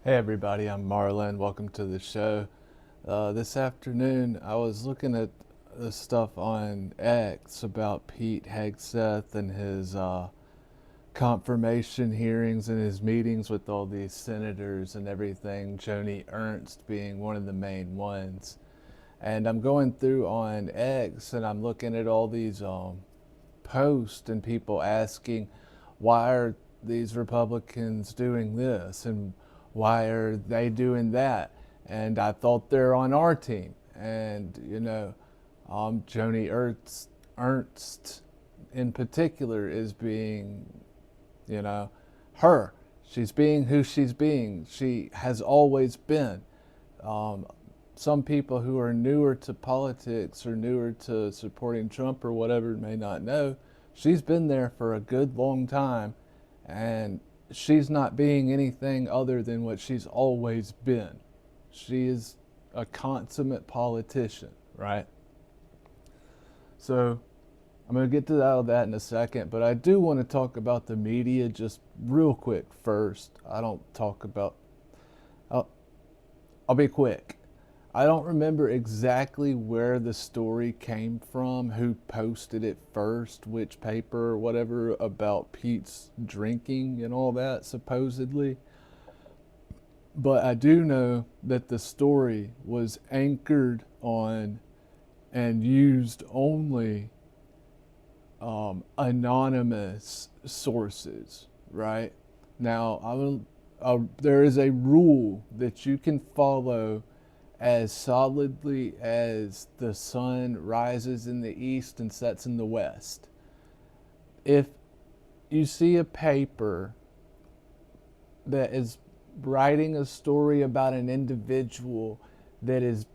Hey everybody, I'm Marlon. Welcome to the show. This afternoon, I was looking at the stuff on X about Pete Hegseth and his confirmation hearings and his meetings with all these senators and everything, Joni Ernst being one of the main ones. And I'm going through on X and I'm looking at all these posts and people asking, why are these Republicans doing this and why are they doing that? And I thought they're on our team. And, Joni Ernst in particular is being, you know, her. She's being who she's being. She has always been. Um, some people who are newer to politics or newer to supporting Trump or whatever may not know, she's been there for a good long time, and she's not being anything other than what she's always been. She is a consummate politician, right? So I'm going to get to all that in a second, but I do want to talk about the media just real quick first. I don't talk about, I'll, I'll be quick. I don't remember exactly where the story came from, who posted it first, which paper or whatever, about Pete's drinking and all that, supposedly. But I do know that the story was anchored on and used only anonymous sources, right? Now, there is a rule that you can follow as solidly as the sun rises in the east and sets in the west. If you see a paper that is writing a story about an individual that is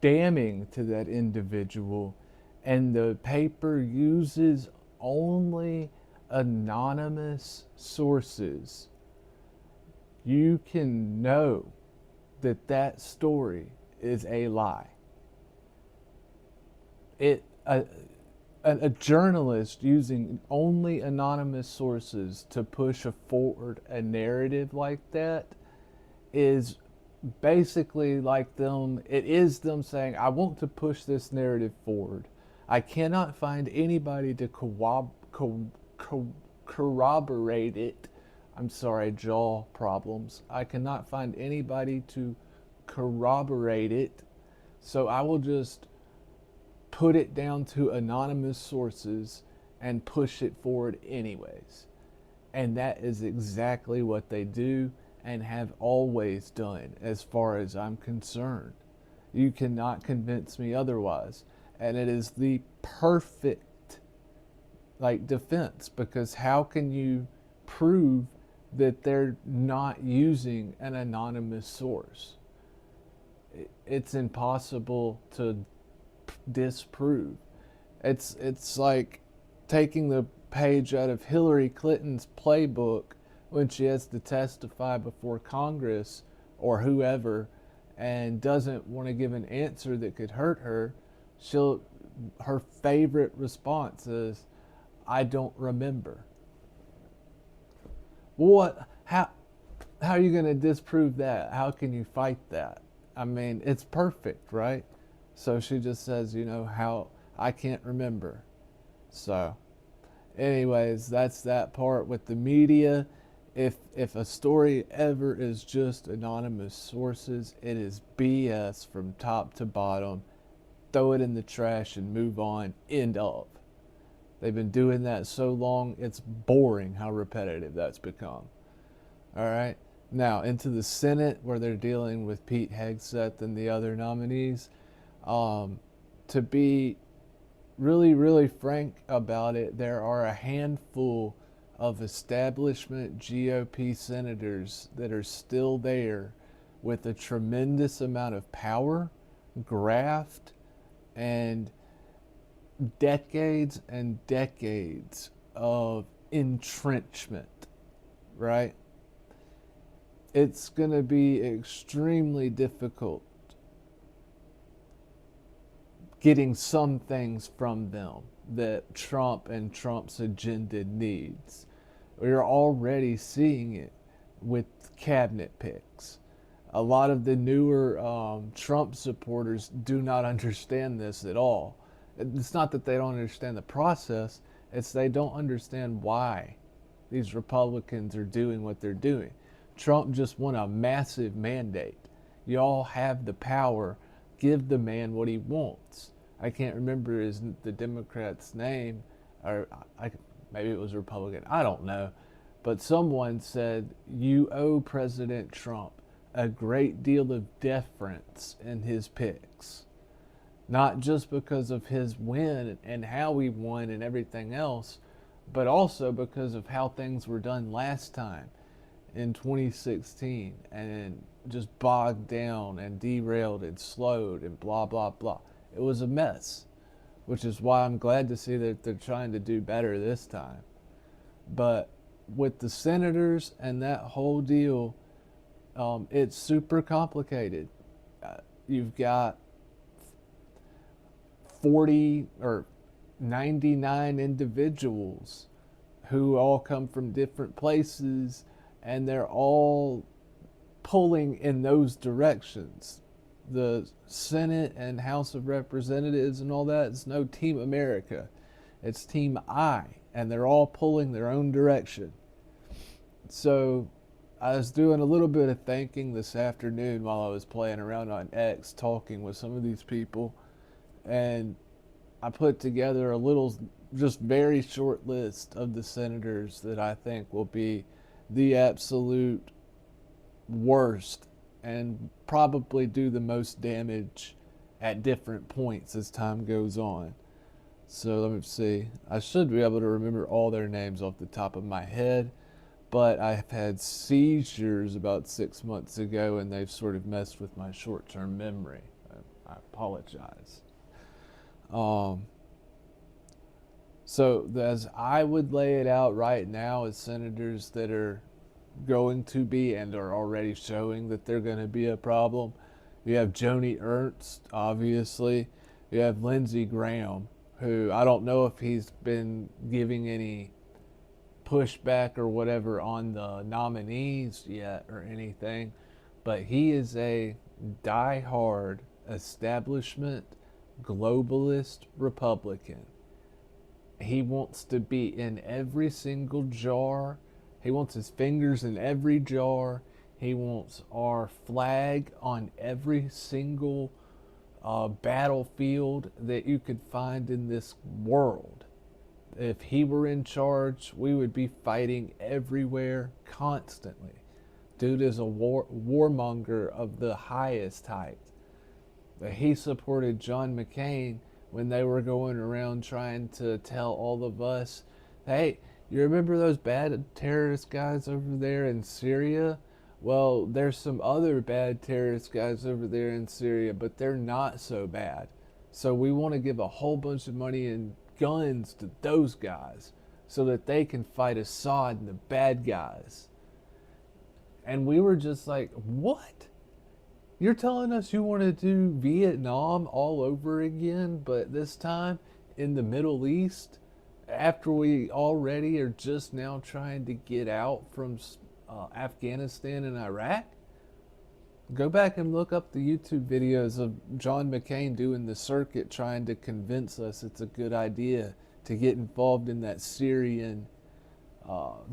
damning to that individual, and the paper uses only anonymous sources, you can know that that story is a lie. It a journalist using only anonymous sources to push forward a narrative like that is basically like them. It is them saying, I want to push this narrative forward. I cannot find anybody to corroborate it. I'm sorry, jaw problems. I cannot find anybody to corroborate it, so I will just put it down to anonymous sources and push it forward anyways. And that is exactly what they do and have always done, as far as I'm concerned. You cannot convince me otherwise. And it is the perfect defense, because how can you prove that they're not using an anonymous source? It's impossible to disprove. It's like taking the page out of Hillary Clinton's playbook when she has to testify before Congress or whoever and doesn't want to give an answer that could hurt her. Her favorite response is, I don't remember. What how are you going to disprove that? How can you fight that? I mean, it's perfect, right? So she just says, how I can't remember. So, anyways, that's that part with the media. If a story ever is just anonymous sources, it is BS from top to bottom. Throw it in the trash and move on. End of. They've been doing that so long, it's boring how repetitive that's become. All right. Now, into the Senate, where they're dealing with Pete Hegseth and the other nominees. To be really, really frank about it, there are a handful of establishment GOP senators that are still there with a tremendous amount of power, graft, and decades and decades of entrenchment, right? It's going to be extremely difficult getting some things from them that Trump and Trump's agenda needs. We're already seeing it with cabinet picks. A lot of the newer Trump supporters do not understand this at all. It's not that they don't understand the process, it's they don't understand why these Republicans are doing what they're doing. Trump just won a massive mandate. Y'all have the power. Give the man what he wants. I can't remember the Democrat's name, or maybe it was Republican. I don't know. But someone said, you owe President Trump a great deal of deference in his picks. Not just because of his win and how he won and everything else, but also because of how things were done last time in 2016 and just bogged down and derailed and slowed and blah, blah, blah. It was a mess, which is why I'm glad to see that they're trying to do better this time. But with the senators and that whole deal, it's super complicated. You've got 40 or 99 individuals who all come from different places, and they're all pulling in those directions. The Senate and House of Representatives and all that, it's no Team America. It's Team I, and they're all pulling their own direction. So I was doing a little bit of thinking this afternoon while I was playing around on X, talking with some of these people, and I put together a little, just very short list of the senators that I think will be the absolute worst and probably do the most damage at different points as time goes on. So let me see. I should be able to remember all their names off the top of my head, but I've had seizures about 6 months ago and they've sort of messed with my short-term memory. I apologize. So as I would lay it out right now, as senators that are going to be and are already showing that they're going to be a problem, you have Joni Ernst, obviously. You have Lindsey Graham, who I don't know if he's been giving any pushback or whatever on the nominees yet or anything, but he is a die-hard establishment globalist Republican. He wants to be in every single jar. He wants his fingers in every jar. He wants our flag on every single battlefield that you could find in this world. If he were in charge, we would be fighting everywhere constantly. Dude is a warmonger of the highest height. He supported John McCain when they were going around trying to tell all of us, hey, you remember those bad terrorist guys over there in Syria? Well, there's some other bad terrorist guys over there in Syria, but they're not so bad. So we want to give a whole bunch of money and guns to those guys so that they can fight Assad and the bad guys. And we were just like, what? You're telling us you want to do Vietnam all over again, but this time in the Middle East, after we already are just now trying to get out from Afghanistan and Iraq? Go back and look up the YouTube videos of John McCain doing the circuit trying to convince us it's a good idea to get involved in that Syrian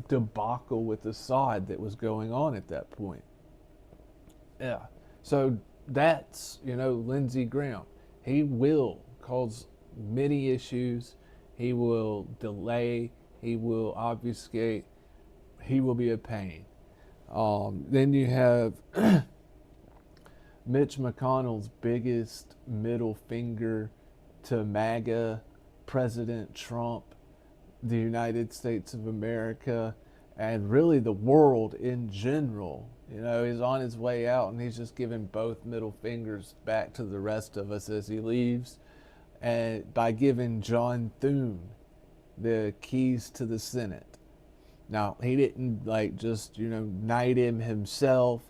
debacle with Assad that was going on at that point. Yeah. So that's, Lindsey Graham. He will cause many issues. He will delay. He will obfuscate. He will be a pain. Then you have Mitch McConnell's biggest middle finger to MAGA, President Trump, the United States of America, and really the world in general. He's on his way out and he's just giving both middle fingers back to the rest of us as he leaves, and by giving John Thune the keys to the Senate. Now, he didn't just knight him himself.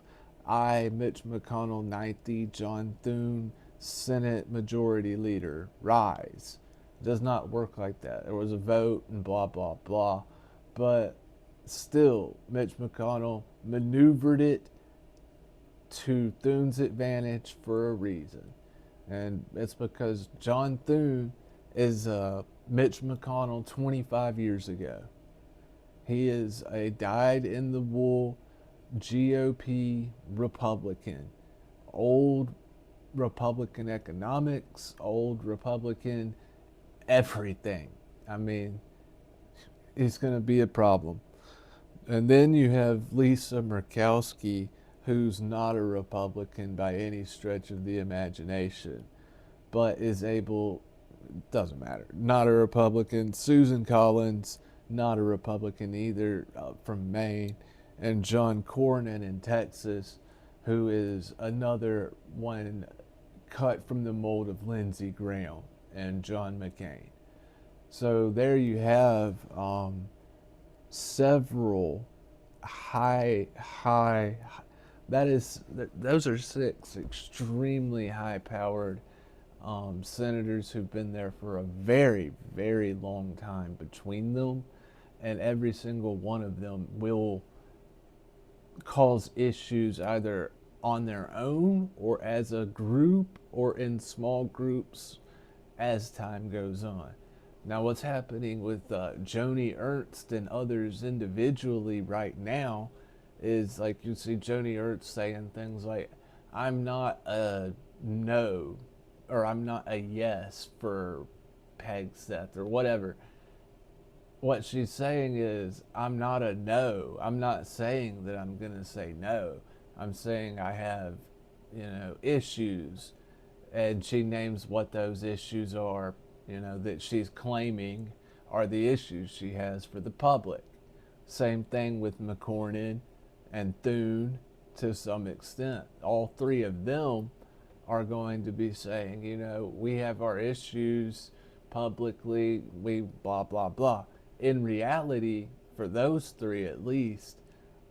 I, Mitch McConnell, knight thee, John Thune, Senate Majority Leader, rise. It does not work like that. There was a vote and blah, blah, blah. But still, Mitch McConnell maneuvered it to Thune's advantage for a reason. And it's because John Thune is Mitch McConnell 25 years ago. He is a dyed in the wool GOP Republican. Old Republican economics, old Republican everything. I mean, he's going to be a problem. And then you have Lisa Murkowski, who's not a Republican by any stretch of the imagination, but is able, doesn't matter, not a Republican. Susan Collins, not a Republican either, from Maine. And John Cornyn in Texas, who is another one cut from the mold of Lindsey Graham and John McCain. So there you have several high, those are six extremely high-powered senators who've been there for a very, very long time between them, and every single one of them will cause issues either on their own or as a group or in small groups as time goes on. Now, what's happening with Joni Ernst and others individually right now is, like, you see Joni Ernst saying things like, I'm not a no, or I'm not a yes for Hegseth, or whatever. What she's saying is, I'm not a no. I'm not saying that I'm going to say no. I'm saying I have, issues. And she names what those issues are, that she's claiming are the issues she has for the public. Same thing with McCornyn and Thune to some extent. All three of them are going to be saying, we have our issues publicly, we blah, blah, blah. In reality, for those three at least,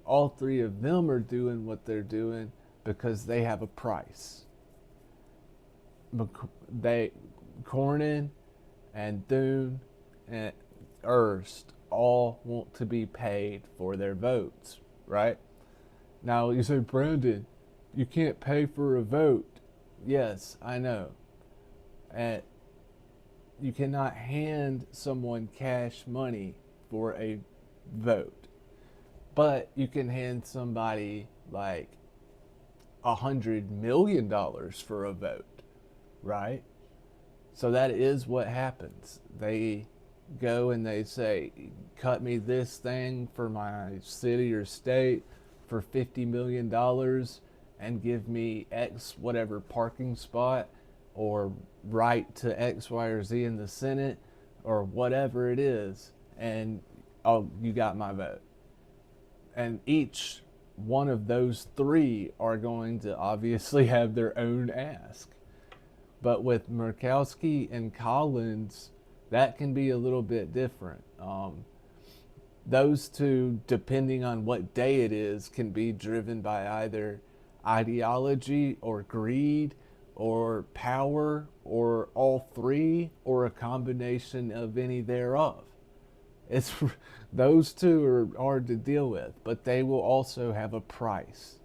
all three of them are doing what they're doing because they have a price. Cornyn and Thune and Ernst all want to be paid for their votes, right? Now you say, Brandon, you can't pay for a vote. Yes, I know. And you cannot hand someone cash money for a vote. But you can hand somebody like $100 million for a vote, right? So that is what happens. They go and they say, cut me this thing for my city or state for $50 million and give me X whatever parking spot or right to X, Y, or Z in the Senate or whatever it is, and you got my vote. And each one of those three are going to obviously have their own ask. But with Murkowski and Collins, that can be a little bit different. Those two, depending on what day it is, can be driven by either ideology or greed or power or all three or a combination of any thereof. It's those two are hard to deal with, but they will also have a price.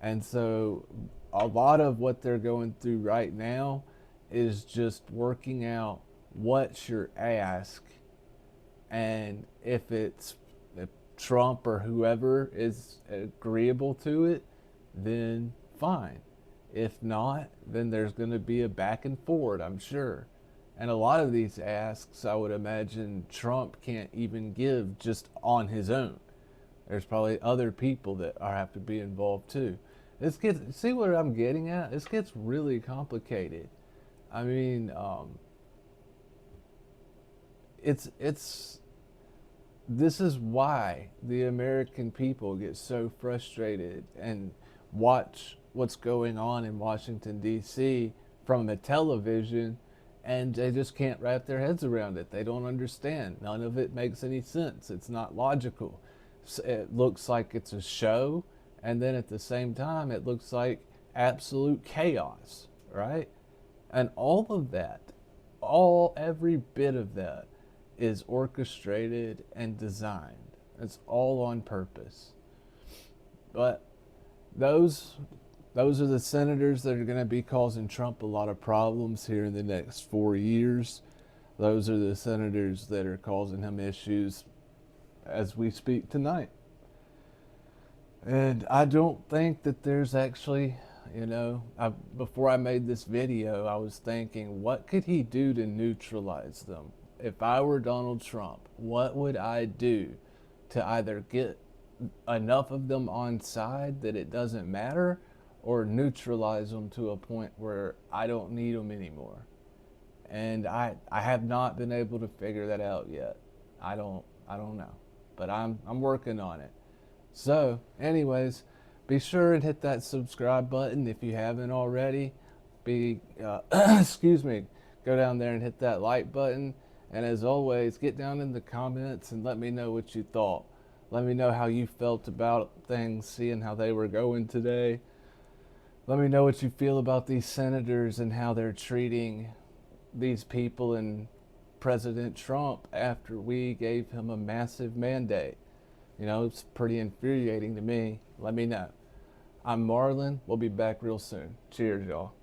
And so a lot of what they're going through right now is just working out what's your ask, and if Trump or whoever is agreeable to it, then fine. If not, then there's going to be a back and forth, I'm sure. And a lot of these asks, I would imagine Trump can't even give just on his own. There's probably other people that have to be involved too. See what I'm getting at? This gets really complicated. I mean, this is why the American people get so frustrated and watch what's going on in Washington, D.C. from the television, and they just can't wrap their heads around it. They don't understand. None of it makes any sense. It's not logical. It looks like it's a show, and then at the same time, it looks like absolute chaos, right? And all of that, every bit of that is orchestrated and designed. It's all on purpose. But those Those are the senators that are going to be causing Trump a lot of problems here in the next 4 years. Those are the senators that are causing him issues as we speak tonight. And I don't think that there's actually, before I made this video, I was thinking, what could he do to neutralize them? If I were Donald Trump, what would I do to either get enough of them on side that it doesn't matter, or neutralize them to a point where I don't need them anymore? And I have not been able to figure that out yet. I don't know, but I'm working on it. So, anyways, be sure and hit that subscribe button if you haven't already. Excuse me, go down there and hit that like button. And as always, get down in the comments and let me know what you thought. Let me know how you felt about things, seeing how they were going today. Let me know what you feel about these senators and how they're treating these people and President Trump after we gave him a massive mandate. It's pretty infuriating to me. Let me know. I'm Marlon. We'll be back real soon. Cheers, y'all.